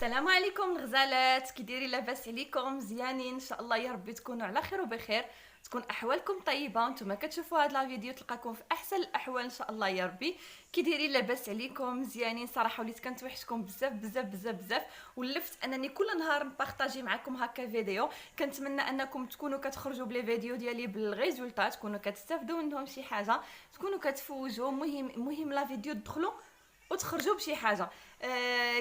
السلام عليكم الغزالات، كي دايرين؟ لاباس عليكم؟ مزيانين ان شاء الله، يا ربي تكونوا على خير وبخير، تكون احوالكم طيبه وانتم كتشوفوا هذا لا فيديو تلقاكم في احسن الاحوال ان شاء الله يا ربي. كي دايرين؟ لاباس عليكم؟ مزيانين صراحه. وليت كنتوحشكم بزاف بزاف بزاف بزاف، ولفت انني كل نهار نبارطاجي معكم هكا فيديو. كنتمنى انكم تكونوا كتخرجوا بلي فيديو ديالي بالريزولطات، تكونوا كتستافدوا منهم شي حاجه، تكونوا كتفوجوا. مهم لا فيديو تدخلوا وتخرجوا بشي حاجه.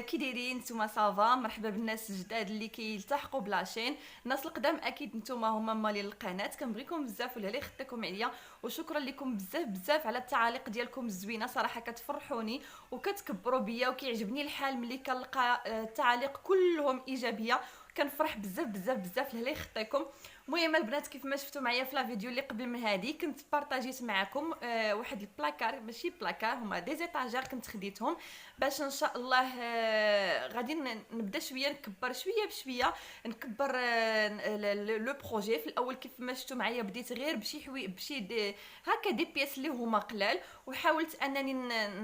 كي دايرين نتوما؟ صافا. مرحبا بالناس الجداد اللي كيلتحقوا بلاشين. الناس القدام اكيد نتوما هما مالين القناه، كنبغيكم بزاف ولا خدتكم عليا، وشكرا لكم بزاف بزاف على التعاليق ديالكم الزوينه، صراحه كتفرحوني وكتكبروا بيا، وكيعجبني الحال ملي كنلقى التعاليق كلهم ايجابيه. كنفرح بزاف بزاف بزاف لهلا يخطيكم. المهم البنات، كيف ما شفتوا معايا في لا فيديو اللي قبل من هذه، كنت بارطاجيت معكم واحد البلاكار، ماشي بلاكار، هما دي زيتاجير كنت خديتهم باش ان شاء الله غادي نبدا شويه نكبر شويه بشويه، نكبر لو بروجي. في الاول كيف ما شفتوا معايا بديت غير بشي بشي هكا دي بياس اللي هما قلال، وحاولت انني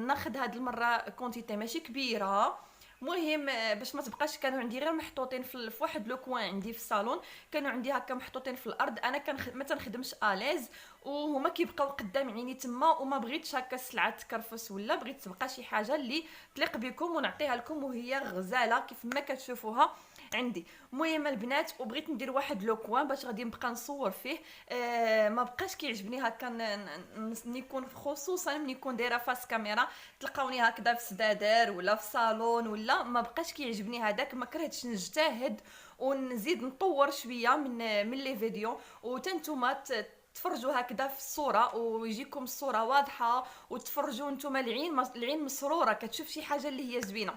ناخذ هاد المره كونتيتي ماشي كبيره. مهم باش ما تبقاش، كانوا عندي غير محطوطين في واحد لو كوان عندي في الصالون، كانوا عندي هكا محطوطين في الارض، انا ما تنخدمش اليز، وهما كيبقاو قدام عيني تما، وما بغيتش هكا السلعه تكرفس، ولا بغيت تبقى شي حاجه اللي تليق بكم ونعطيها لكم وهي غزاله كيف ما كتشوفوها عندي. المهم البنات، وبغيت ندير واحد لو كوان باش غادي نبقى نصور فيه. ما بقاش كيعجبني هكا نكون، خصوصا ملي نكون دايره فاس كاميرا، تلقاوني هكذا في سدادر ولا في صالون، ولا ما بقاش كيعجبني هذاك. ما كرهتش نجتهد ونزيد نطور شويه من لي فيديو، وتنتوما تفرجوا هكذا في الصوره ويجيكم الصوره واضحه، وتفرجوا نتوما العين مسروره كتشوف شي حاجه اللي هي زوينه.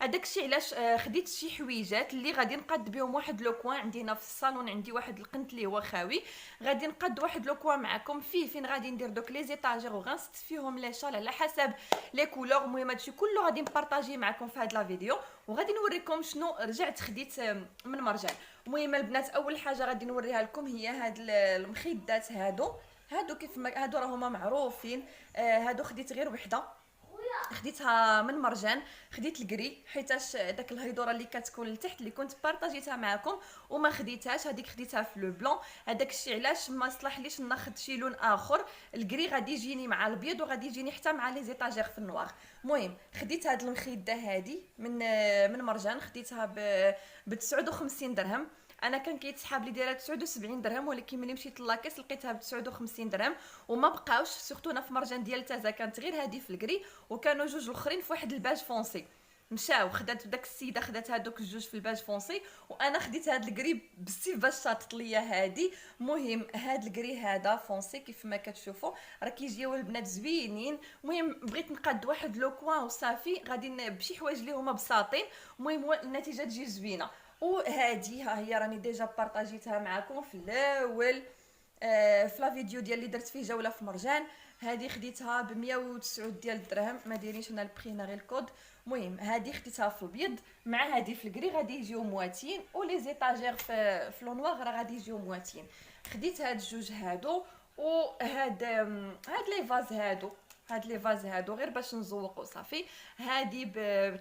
هذاك الشيء علاش خديت شي حويجات اللي غادي نقاد بهم واحد لو كوان عندي هنا في الصالون. عندي واحد القنت اللي هو خاوي، غادي نقاد واحد لو كوان معكم فيه فين غادي ندير دوك لي زيتاجير، وغنست فيهم لي شال على حسب لي كولور. المهم هادشي كله غادي نبارطاجي معكم في هاد لا فيديو، وغادي نوريكم شنو رجعت خديت من مرجان. المهم البنات، اول حاجه غادي نوريها لكم هي هاد المخدات هادو كيف ما هادو راهما معروفين. هادو خديت غير وحده، خديتها من مرجان، خديت الكري حيتاش داك الهيدوره اللي كتكون لتحت اللي كنت بارطاجيتها معكم وما خديتهاش، هذيك خديتها في لو بلون. هذاك الشيء علاش ما صلحليش ناخذ شي لون اخر. الكري غادي يجيني مع الابيض، وغادي يجيني حتى مع لي زيتاجير في النوار. المهم خديت هاد المخده هادي من مرجان، خديتها ب 59 درهم. انا كان كيتسحاب لي دايره 79 درهم، ولكن ملي مشيت لاكيس لقيتها ب 59 درهم وما بقاوش. سورتو انا في مرجان ديال تازا كانت غير هذه في الكري، وكانوا جوج الاخرين في واحد الباج فونسي. مشاو خدات داك السيده، خدات هذوك الجوج في الباج فونسي، وانا خديت هاد الكري بالسيف باش شاطت ليا هادي. المهم هاد الكري هذا فونسي كيف ما كتشوفوا، راه كيجيو البنات زوينين. المهم بغيت نقاد واحد لو كوان وصافي، غادي بشي حوايج اللي هما بساطين. المهم النتيجه تجي زوينه. وهادي ها هي راني ديجا بارطاجيتها معكم في الاول في لا فيديو ديال اللي درت فيه جوله في مرجان. هذه خديتها ب 109 ديال الدرهم، ما دايرينش انا البري غير الكود. المهم هذه خديتها في الابيض، مع هذه في الكري غادي يجيو مواتين، ولي زيتاجير في لونواغ راه غادي يجيو مواتين. خديت هاد الجوج هادو، وهاد لي فاز هادو غير باش نزوق وصافي. هادي ب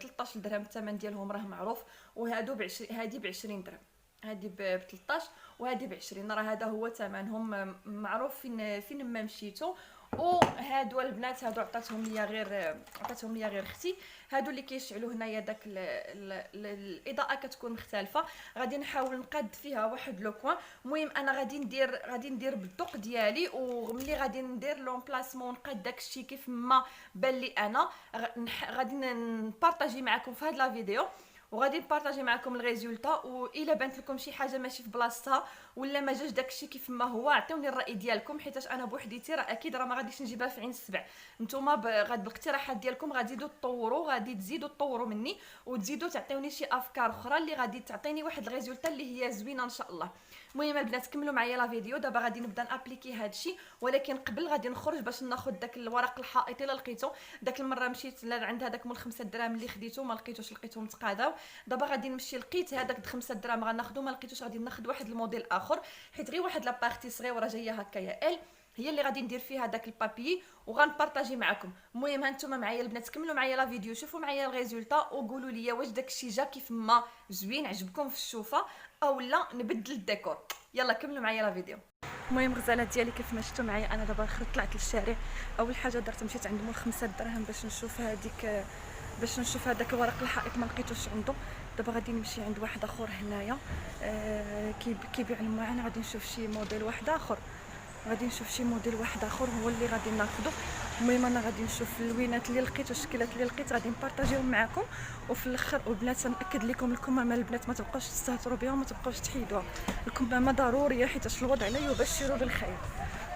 13 درهم، الثمن ديالهم راه معروف. وهادو ب 20، هادي ب 20 درهم، هادي ب 13 وهادي ب 20. راه هذا هو ثمنهم معروف فين ما مشيتو. وهادو البنات هادو عطاتهم ليا غير اختي. هادو اللي كيشعلوا هنايا داك الاضاءه كتكون مختلفه. غادي نحاول نقاد فيها واحد لو كوان. المهم انا غادي ندير بالذوق ديالي، وملي غادي ندير لومبلاسمون نقاد داكشي كيف ما بان لي انا، غادي نبارطاجي معكم في هاد لا فيديو، وغادي نبارطاجي معكم الريزولطا. والا بانت لكم شي حاجه ماشي في بلاصتها، ولا ما جاش داكشي كيف ما هو، عطيوني الراي ديالكم، حيتاش انا بوحديتي راه اكيد راه ما غاديش نجيبها في عين السبع. نتوما غاد بالاقتراحات ديالكم غادي تطوروا، غادي تزيدوا تطوروا مني، وتزيدوا تعطيوني شي افكار اخرى اللي غادي تعطيني واحد الريزولطا اللي هي زوينه ان شاء الله. المهم البنات كملوا معايا لا فيديو. دابا غادي نبدا نابليكي هادشي، ولكن قبل غادي نخرج باش ناخذ داك الورق الحائط الا لقيتو. داك المره مشيت عند هذاك مول 5 دراهم اللي خديته ما لقيتوش، لقيتهم تقاداو. دابا غادي نمشي لقيت هذاك 5 دراهم غناخذو، ما لقيتوش غادي ناخذ واحد الموديل اخر، حيت غير واحد لابارتي صغيره جايه هكايا ال. هي اللي غادي ندير فيها داك البابي وغنبارطاجي معكم. المهم هانتوما معايا البنات، كملوا معايا لا فيديو، شوفوا معايا الريزولطا وقولوا لي واش داكشي جا كيف ما زوين عجبكم في الشوفه او لا نبدل الديكور. يلا كملوا معايا لا فيديو. المهم غزالات ديالي كيف ما شفتوا معايا انا دابا طلعت للشارع. اول حاجه درت مشيت عند مول 5 دراهم باش نشوف هذاك الورق الحائط ما لقيتوش عنده. دابا غادي نمشي عند واحد اخر هنايا كيبيع المعان، غادي نشوف شي موديل واحد اخر هو اللي غادي ناخذه. المهم انا غادي نشوف اللوينات اللي لقيت والشكلات اللي لقيت غادي نبارطاجيهم معكم. وفي الاخر البنات ناكد لكم الكمامه البنات ما تبقاوش تستهتروا بها وما تبقاوش تحيدوها، الكمامه ضروريه حيت الوضع لا يبشر بالخير.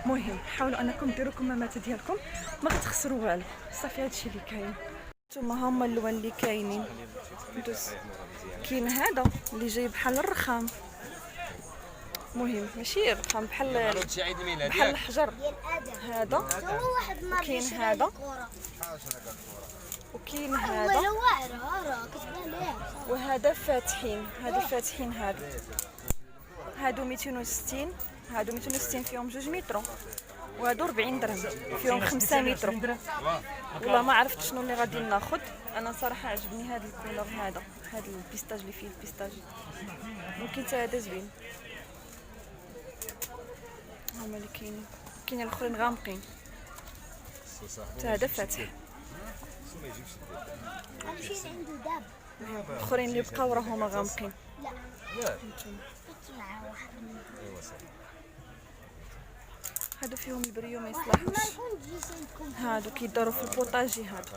المهم حاولوا انكم ديروا كمامات ديالكم ما كتخسروا والو. صافي هادشي اللي كاين. نتوما هما اللوان اللي كاينين. كاين هذا اللي جاي بحال الرخام، مهم ماشي رخام بحال الحجر. هذا كاين هذا وكاين هذا وهذا فاتحين. هادو 260 فيهم 2 متر وهادو 40 درهم فيهم 5 متر. والله ما عرفت شنو اللي غادي ناخذ. انا صراحه عجبني هذا الكولور، هذا البيستاج اللي فيه البيستاج، ممكن حتى هذا زوين. هما اللي كاينين الاخرين غامقين، حتى هذا فاتح. مشيت عنده دابا الاخرين اللي بقاو راهما غامقين. لا مع واحد هادو فيهم البريو ما يصلحوش، هادو كيداروا في البوطاجي هادو.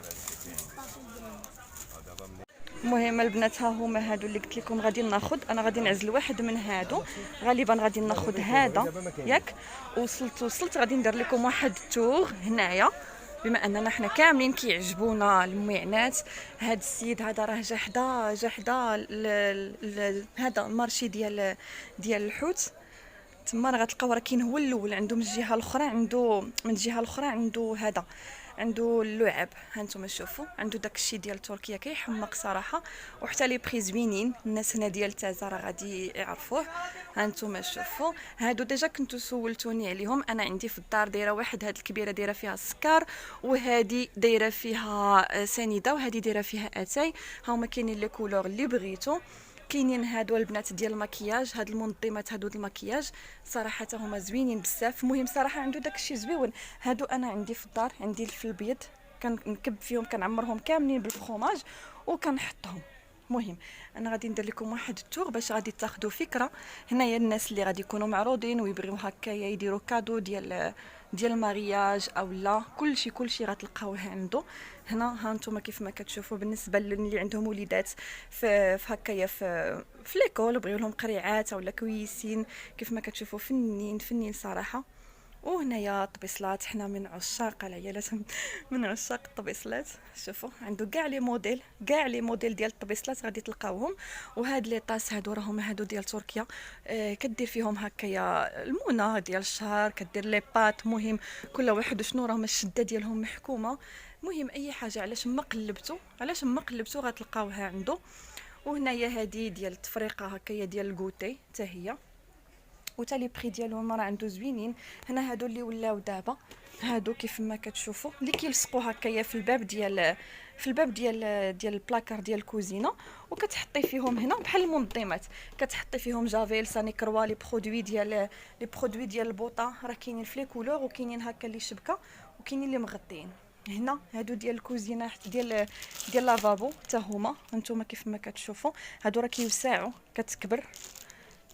المهم البنات ها هما هادو اللي قلت لكم غادي ناخذ. انا غادي نعزل واحد من هادو، غالبا غادي ناخذ هذا ياك. وصلت غادي ندير لكم واحد التور هنايا، بما اننا حنا كاملين كيعجبونا المعنات. هاد السيد هذا راه جا حدا هذا المارشي ديال الحوت تما، راه غتلقاو راه كاين هو الاول. عنده من الجهه الاخرى عنده هذا، عنده اللعب. هانتوما شوفوا عنده داكشي ديال تركيا كيحمق صراحه، وحتى لي بري زوينين. الناس هنا ديال تازا راه غادي يعرفوه. هانتوما شوفوا هادو ديجا كنتو سولتوني عليهم. انا عندي في الدار دايره واحد، هاد الكبيره دايره فيها السكر، وهادي دايره فيها سنيده، وهادي دايره فيها اتاي. هاهما كاينين لي كولور اللي بغيتو. كاينين هادو البنات ديال المكياج، هاد المنظمات هادو د المكياج صراحه هما زوينين بزاف. المهم صراحه عنده داكشي زويون. هادو انا عندي في الدار، عندي في البيض كنكب فيهم، كنعمرهم كاملين بالفخوماج وكنحطهم. المهم انا غادي ندير لكم واحد التور باش غادي تاخذوا فكره. هنايا الناس اللي غادي يكونوا معروضين ويبغيو هكايا يديروا كادو ديال المارياج او لا، كلشي غتلقاوه عنده هنا. ها نتوما كيف ما كتشوفوا بالنسبه اللي عندهم وليدات في هكايا في ليكول وبغيو لهم قريعات اولا كويسين، كيف ما كتشوفوا فنين صراحه. وهنايا الطبيصلات، حنا من عشاق العيالات من عشاق الطبيصلات. شوفوا عنده كاع لي موديل ديال الطبيصلات غادي تلقاوهم. وهاد لي طاس هادو راهم هادو ديال تركيا. كدير فيهم هكايا المونه ديال الشهر، كدير لي بات. مهم كل واحد شنو راهم الشده ديالهم محكومه. مهم اي حاجه علاش ما قلبتو غتلقاوها عنده. وهنايا هادي ديال التفريقه هكايا ديال الكوتي حتى هي، وتا لي بري ديالهم راه عنده زوينين. هنا هادو اللي ولاو دابا، هادو كيف ما كتشوفوا اللي كيلصقوا هكايا في الباب ديال البلاكار ديال الكوزينه، وكتحطي فيهم هنا بحال المنظمات، كتحطي فيهم جافيل ساني كروا لي برودوي ديال البوطه. راه كاينين في لي كولور وكاينين هكا اللي شبكه وكاينين اللي مغطيين. هنا هادو ديال الكوزينه ديال لافابو حتى هما هانتوما كيف ما كتشوفوا. هادو راه كيوسعوا، كتكبر،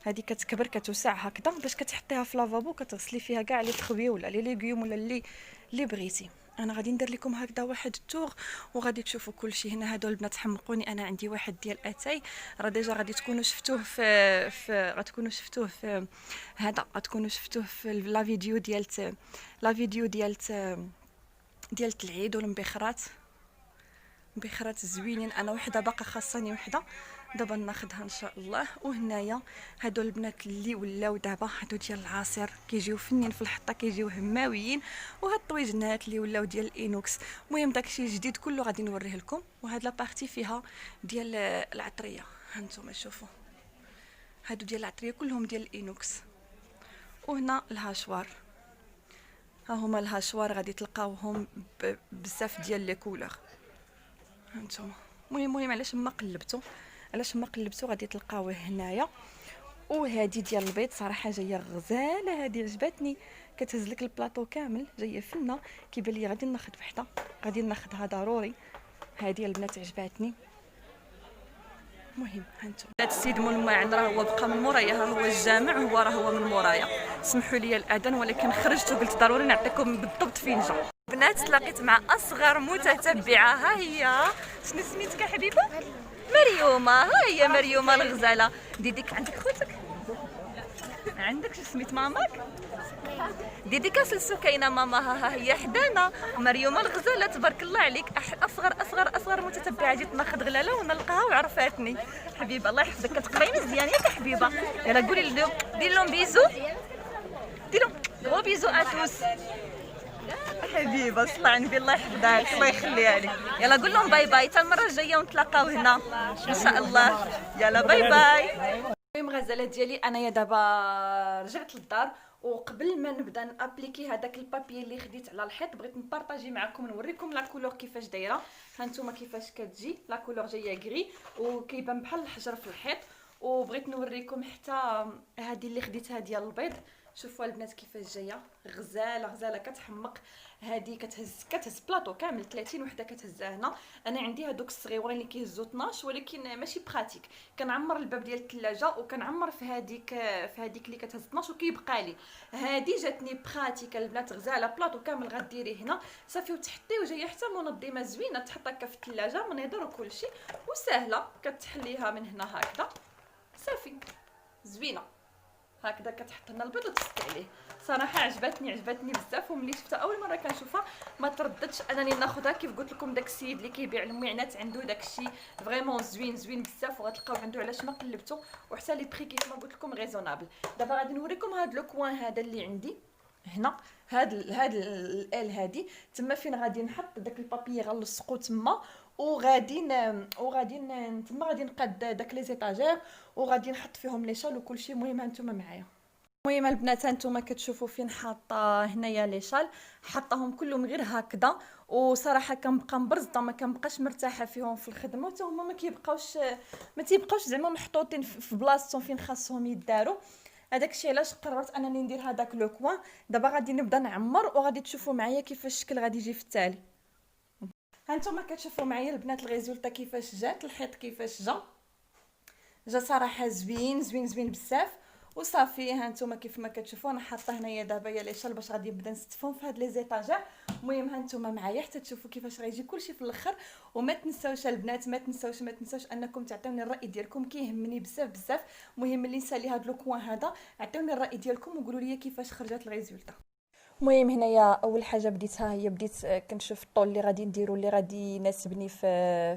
هذه كتكبر كتوسع هكذا باش كتحطيها في لافابو، كتغسلي فيها كاع لي تخوي ولا لي ليغوم ولا اللي بغيتي. انا غادي ندير لكم هكذا واحد التور وغادي تشوفوا كلشي. هنا هادو البنات حمقوني، انا عندي واحد ديال اتاي راه ديجا غادي تكونوا شفتوه غتكونوا شفتوه في هذا، غتكونوا شفتوه في لا فيديو ديال العيد والمبخرات زوينين. انا وحده باقا خاصني وحده دابا ناخذها ان شاء الله. وهنايا هادو البنات اللي ولاو دابا هادو ديال العصير كيجيو فنين في الحطه، كيجيو هماويين. وهاد الطويجنات اللي ولاو ديال الانوكس. المهم داكشي جديد كله غادي نوريه لكم. وهاد لابارتي فيها ديال العطريه، هانتوما شوفوا هادو ديال العطريه كلهم ديال الانوكس. وهنا الهاشوار ها هما الهاشوار غادي تلقاوهم بزاف ديال لي كولور. هانتوما المهم علاش ما قلبتو غادي تلقاوه هنايا. وهذه ديال البيض صراحه جايه غزاله، هذه عجبتني، كتهز لك البلاطو كامل، جايه فنه. كيبان لي غادي ناخذ وحده، غادي ناخذها ضروري. هذه البنات عجباتني. المهم هانتوما هذا السيد مول الماعن راه هو بقى من مورايا، ها هو الجامع، هو من مورايا. سمحوا لي الاذان، ولكن خرجت وقلت ضروري نعطيكم بالضبط فين جا. بنات تلاقيت مع اصغر متتبعه، ها هي. شنو سميتك حبيبه؟ مريومه. ها هي مريومه الغزاله. ديديك عندك خوتك؟ عندك شو سميت ماماك؟ ديديكاس لسكينه ماماها، ها هي حدانا مريومه الغزاله. تبارك الله عليك، اصغر متتبعه. جيت ناخذ غلاله ونلقاها وعرفاتني. حبيبه الله يحفظك، كتقريني مزيان ياك حبيبه. يلا قولي لهم، دير لهم بيزو، دير لهم غو بيزو اتوس. حبيبه صلى على النبي، الله يحفظك الله يخليها لك. يلا قول لهم باي باي، حتى المره الجايه ونتلاقاو هنا ان شاء الله. يلا باي باي. المهم غزالات ديالي، انايا دابا رجعت للدار، وقبل ما نبدا نابليكي هذاك البابي اللي خديت على الحيط، بغيت نبارطاجي معكم، نوريكم لا كولور كيفاش دايره. هانتوما كيفاش كتجي لا كولور، جايه غري وكيبان بحال الحجر في الحيط. وبغيت نوريكم حتى هذه اللي خديتها ديال البيض. شوفوا البنات كيفاش جايه غزاله كتحمق. هذه كتهز بلاطو كامل 30 وحده كتهزها هنا. انا عندي هذوك الصغيورين اللي كيهزوا 12، ولكن ماشي براتيك. كنعمر الباب ديال الثلاجه وكنعمر في هذيك اللي كتهز 12 وكيبقى لي. هذه جاتني براتيك البنات، غزاله بلاطو كامل غديريه هنا صافي، وتحطيه وجايه حتى منظمه زوينه، تحط هكا في الثلاجه منظر وكلشي، وسهله. كتحليها من هنا هكذا صافي، زوينه هكذا. كتحط لنا البيض وتسقي عليه. صراحه عجبتني بزاف، وملي شفتها اول مره كنشوفها ما ترددتش انني ناخذها. كيف قلت لكم داك السيد اللي كيبيع المعينات عنده داك الشيء فريمون زوين بزاف، وغتلقاو عنده علاش ما قلبته، وحتى لي بري كيف ما قلت لكم ريزونابل. دابا غادي نوريكم هذا لو كوان هذا اللي عندي هنا، هاد ال هادي تما فين غادي نحط داك البابي غنلصقو تما، وغادي تما غادي نقاد داك لي زيتاجير، وغادي نحط فيهم لي شال وكلشي. المهم هانتوما معايا. المهم البنات هانتوما كتشوفوا فين حاطه هنايا لي شال، حطاهم كلهم غير هكذا. وصراحه كنبقى مبرزطه، ما كنبقاش مرتاحه فيهم في الخدمه، وتا هما ما تيبقاوش زعما محطوطين في بلاصتهم فين خاصهم يداروا. هذاك الشيء علاش قررت انني ندير هذاك لو كوان. دابا غادي نبدا نعمر، وغادي تشوفوا معايا كيفاش الشكل غادي يجي في التالي. هانتوما كتشوفوا معايا البنات الريزولتا كيفاش جات، الحيط كيفاش جا صراحه زوين بزاف. وصافي هانتوما كيف ما كتشوفوا انا حاطه هنايا دابا يا لي شال باش غادي نبدا نستفهم في هاد لي زيطاجير. المهم هانتوما معايا حتى تشوفوا كيفاش غيجي كلشي في الاخر. وما تنساوش البنات، ما تنساوش انكم تعطيوني الراي ديالكم، كيهمني بزاف. المهم اللي نسالي هاد لو كوان هذا، عطيوني الراي ديالكم وقولوا لي كيفاش خرجت الريزولتا. المهم هنايا اول حاجه بديت كنشوف الطول اللي غادي نديرو، اللي غادي يناسبني في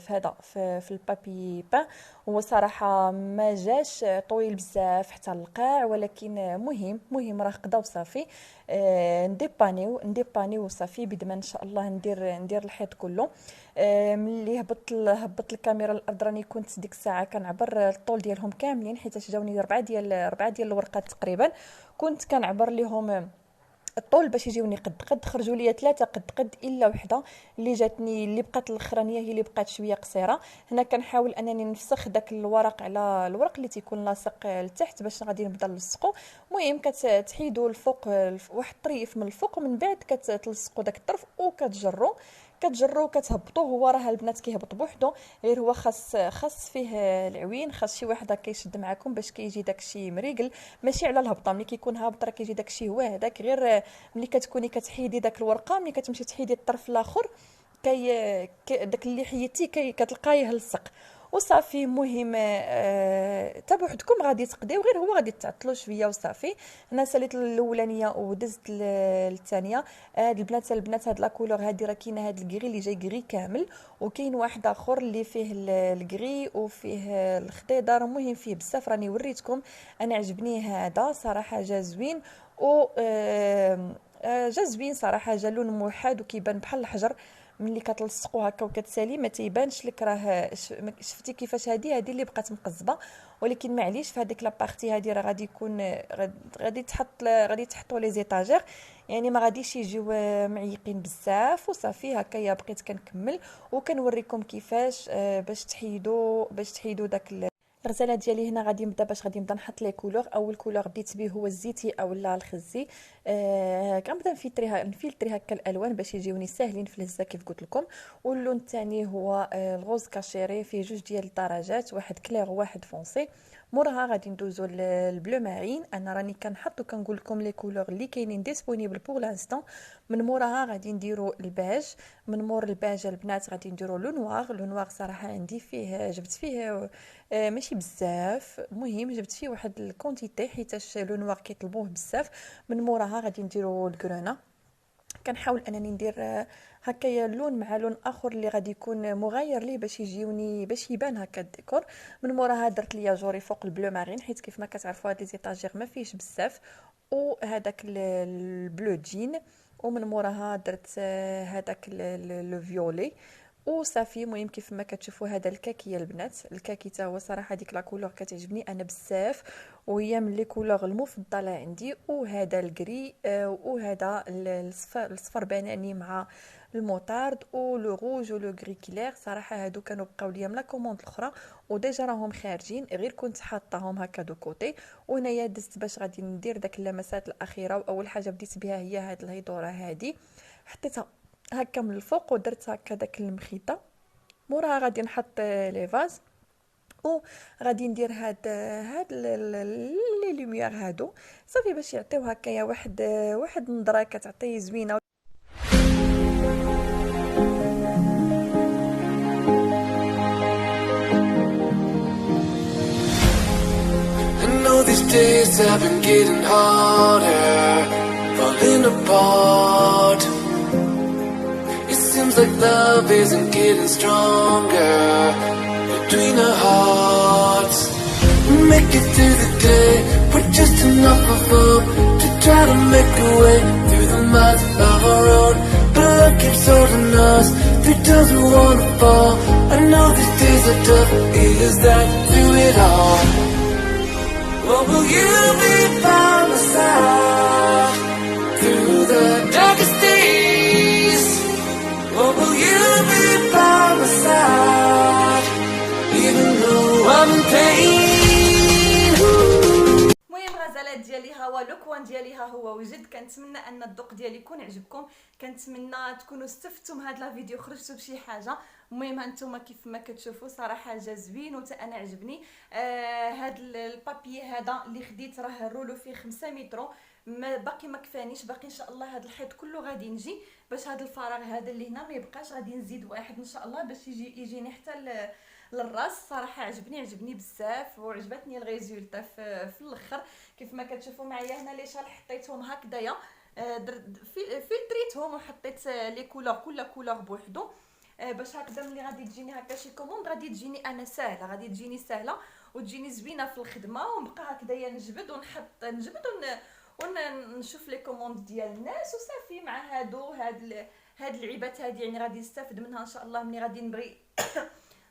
هذا في البابي بان. هو صراحه ما جاش طويل بزاف حتى القاع، ولكن مهم راه قدا وصافي. نديبانيو وصافي بدما ان شاء الله ندير الحيط كله. ملي هبط الكاميرا الارض راني كنت ديك الساعه كنعبر الطول ديالهم كاملين، حيت جاوني 4 ديال الورقات تقريبا، كنت كنعبر ليهم الطول باش يجيوني قد خرجوا لي 3 قد الا وحده اللي جاتني، اللي بقات الاخرانيه هي اللي بقات شويه قصيره. هنا كنحاول انني نفسخ داك الورق على الورق اللي تيكون لاصق لتحت باش غادي نبدا نلصقو. المهم كتحيدوا الفوق واحد الطريف من الفوق، ومن بعد كتلصقوا داك الطرف وكتجروا كتهبطوه. هو راه البنات كيهبط بوحدو، غير هو خاص فيه العوين، خاص شي واحد كيشد معكم باش كيجي داكشي مريقل، ماشي على الهبطه. ملي كيكون هابط راه كيجي داكشي هو هذاك، غير ملي كتكوني كتحيدي داك الورقه، ملي كتمشي تحيدي الطرف الاخر داك اللي حيدتي كتلقايه لصق وصافي. المهم حتى بوحدكم غادي تقديو، غير هو غادي تعطلوا شويه وصافي. انا ساليت الاولانيه ودزت الثانيه. هاد البنات هاد لا كولور هادي راه كاينه هاد الكري اللي جاي كري كامل، وكاين واحد اخر اللي فيه الكري وفيه الخضيضر. المهم فيه بزاف، راني وريتكم. انا عجبني هذا صراحه، جا زوين و جا زوين صراحه، جا لون موحد وكيبان بحال الحجر، ملي كتلصقوا هكا وكتسالي ما تيبانش لك راه شفتي كيفاش هذه اللي بقات مقزبه. ولكن معليش في هذيك لابارتي هذه راه غادي يكون غادي تحطوا لي زيتاجير، يعني ما غاديش يجيو معيقين بزاف. وصافي هكايا بقيت كنكمل وكنوريكم كيفاش باش تحيدوا داك الغساله ديالي. هنا غادي نبدا نحط لي كولور. اول كولور بديت به هو الزيتي اولا الخزي. كنبدا نفلتري هكا الالوان باش يجيوني ساهلين في الهزه كيف قلت لكم. واللون الثاني هو الغوز كاشيري، فيه جوج ديال الدرجات، واحد كلير وواحد فونسي. موراها غادي ندوزو للبلو مارين. انا راني كنحط وكنقول لكم لي كولور اللي كاينين ديسپونيبل بور لانستون. من موراها غادي نديرو الباج. من مور الباج البنات غادي نديرو لو نوار صراحه عندي فيه جبت فيه ماشي بزاف، المهم جبت فيه واحد الكونتيتي حيتاش لو نوار كيطلبوه بزاف. من موراها غادي نديرو الكرونا. كنحاول انني ندير هكايا لون مع لون اخر اللي غادي يكون مغاير ليه باش يجيوني باش يبان هكا الديكور. من موراها درت ليا جوري فوق البلو مارين، حيت كيف ما كتعرفوا هاد لي زيتاجير ما فيهش بزاف، وهذاك البلو جين. ومن موراها درت هذاك لو فيولي وصافي. المهم كيف ما كتشوفوا هذا الكاكي البنات، الكاكي تا هو صراحه ديك لا كولور كتعجبني انا بزاف، وهي من لي كولور المفضله عندي. وهذا الكري وهذا الصفر بناني مع الموطارد ولو روج ولو غري كلير. صراحه هادو كانوا بقاو ليا من لا كوموند الاخرى وديجا راهم خارجين، غير كنت حاطاهم هكا دو كوتي. وهنايا دزت باش غادي ندير داك اللمسات الاخيره. واول حاجه بديت بها هي هاد الهيدوره هادي، حطيتها هكا من الفوق ودرت هكا داك المخيطه. موراها غادي نحط لي فاز وغادي ندير هاد لي لوميير هادو صافي باش يعطيو هكايا واحد النظره كتعطي زوينه. These days have been getting harder, falling apart. It seems like love isn't getting stronger between our hearts. Make it through the day with just enough of hope to try to make a way through the miles of our road. But love keeps holding us through times we wanna fall. I know these days are tough, is that through it all? Or will you be by my side through the darkest days? Or will you be by my side even though I'm in pain? المهم غزالات ديالي ها هو لوكوان ديالي ها هو وجد. كنتمنى ان الذوق ديالي يكون عجبكم، كنتمنى تكونوا استفدتوا من هذا لا فيديو، خرجتوا بشي حاجه. المهم هانتوما كيف ما كتشوفوا صراحه جا زوين وتا انا عجبني. هاد البابي هذا اللي خديت راه الرولو فيه 5 متر، باقي ما كفانيش، باقي ان شاء الله هذا الحيط كله غادي نجي باش هذا الفراغ هذا اللي هنا ما يبقاش، غادي نزيد واحد ان شاء الله باش يجيني حتى للراس. صراحه عجبني بزاف وعجبتني الريزولتا في الاخر. كيف ما كتشوفوا معايا هنا لي شال حطيتهم هكذايا، فلتريتهم وحطيت لي كولور كل كولور بوحدو باش هكذا ملي غادي تجيني هكا شي كوموند غادي تجيني انا ساهله، غادي تجيني ساهله وتجيني زوينه في الخدمه. ونبقى هكذايا نجبد ونشوف لي كوموند ديال الناس وصافي. مع هاد اللعيبات هادي يعني غادي نستافد منها ان شاء الله ملي غادي نبغي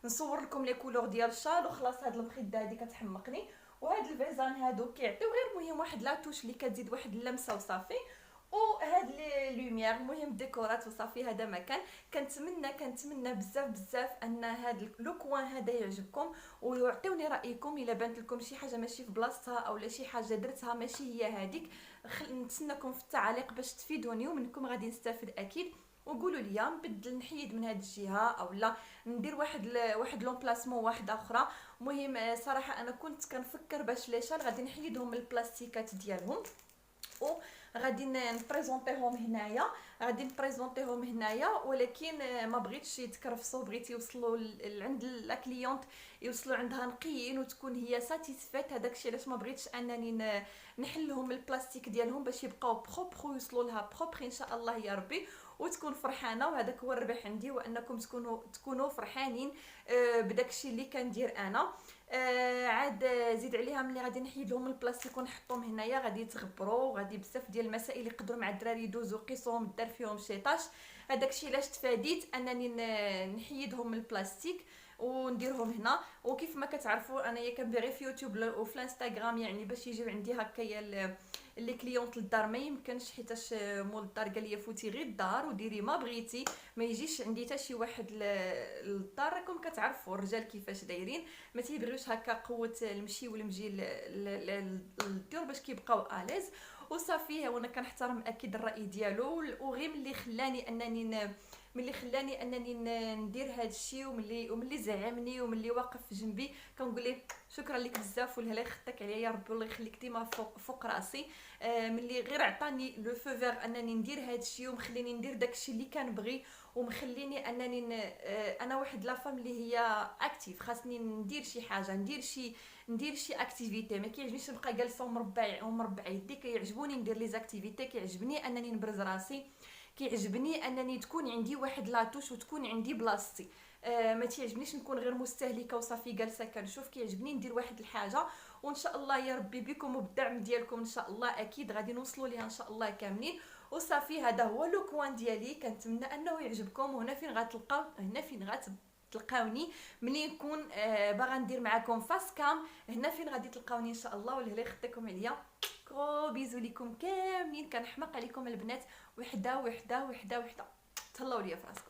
نصور لكم لي كولور ديال الشال. وخلاص هاد المخده هادي كتحمقني، وهاد الفيزان هادو كيعطيو غير مهم واحد لاطوش اللي كتزيد واحد اللمسه وصافي. وهاد لي لوميير المهم ديكورات وصافي. هذا مكان كنتمنى بزاف ان هاد لوكوان هذا يعجبكم ويعطيوني رايكم الا بانت لكم شي حاجه ماشي في بلاصتها اولا شي حاجه درتها ماشي هي هذيك. نتسناكم في التعاليق باش تفيدوني ومنكم غادي نستافد اكيد. وقولوا لي نبدل نحيد من هذه الجهه اولا ندير واحد لومبلاسمون واحده اخرى. المهم صراحه انا كنت كنفكر باش ليشال غادي نحيدهم من البلاستيكات ديالهم وغادي نبريزونطيهم هنايا ولكن ما بغيتش يتكرفصوا، بغيت يوصلوا عند لا كليونت يوصلوا عندها نقيين وتكون هي ساتيسفيت. هذاك الشيء علاش ما بغيتش انني نحلهم البلاستيك ديالهم باش يبقاو بروبر ويوصلوا لها بروبر ان شاء الله يا ربي وتكون فرحانه. وهذاك هو الربح عندي، وانكم تكونوا فرحانين بداك الشيء اللي كندير انا. عاد زيد عليها ملي غادي نحيد لهم البلاستيك ونحطهم هنايا غادي يتغبروا، غادي بزاف ديال المسائل يقدروا مع الدراري يدوزوا قيسهم دار فيهم شيطاش. هذاك الشيء علاش تفاديت انني نحيدهم من البلاستيك ونديرهم هنا. وكيف ما كتعرفوا انايا كنبغي في يوتيوب وفي الانستغرام يعني باش يجيو عندي هكايا لي كليونط للدار ما يمكنش، حيتاش مول الدار قال لي فوتي غير الدار وديري ما بغيتي، ما يجيش عندي حتى شي واحد للدار. راكم كتعرفوا الرجال كيفاش دايرين، ما تيبغيوش هكا قوه المشي والمجي للديور باش كيبقاو اليز وصافي. وانا كنحترم اكيد الراي ديالو، وغير ملي خلاني انني ندير هذا الشيء وملي زعمني وملي واقف جنبي كنقول ليه شكرا لك بزاف والهلا يخطيك عليا يا ربي الله يخليك ديما فوق راسي. ملي غير عطاني لو فو فير انني ندير هذا الشيء ومخليني ندير داكشي اللي كنبغي ومخليني انني انا واحد لا فام اللي هي اكتيف، خاصني ندير شي حاجه، ندير شي اكتيفيتي. ما كيعجبنيش نبقى جالسه ومربع يدي، كيعجبوني ندير لي زاكتيفيتي، كيعجبني انني نبرز راسي، كيعجبني انني تكون عندي واحد لاطوش وتكون عندي بلاصتي. ما تيعجبنيش نكون غير مستهلكه وصافي جالسه كنشوف، كيعجبني ندير واحد الحاجه. وان شاء الله يا ربي بكم وبالدعم ديالكم ان شاء الله اكيد غادي نوصلوا ليها ان شاء الله كاملين. وصافي هذا هو لو كوان ديالي، كنتمنى انه يعجبكم. وهنا فين غتلقاوني ملي نكون باغا ندير معكم فاس كام، هنا فين غادي تلقاوني ان شاء الله. واللي يخطيكم عليا كرو بيزو ليكم كاملين، كنحماق عليكم البنات، وحده تهلاو ليا فراسكم.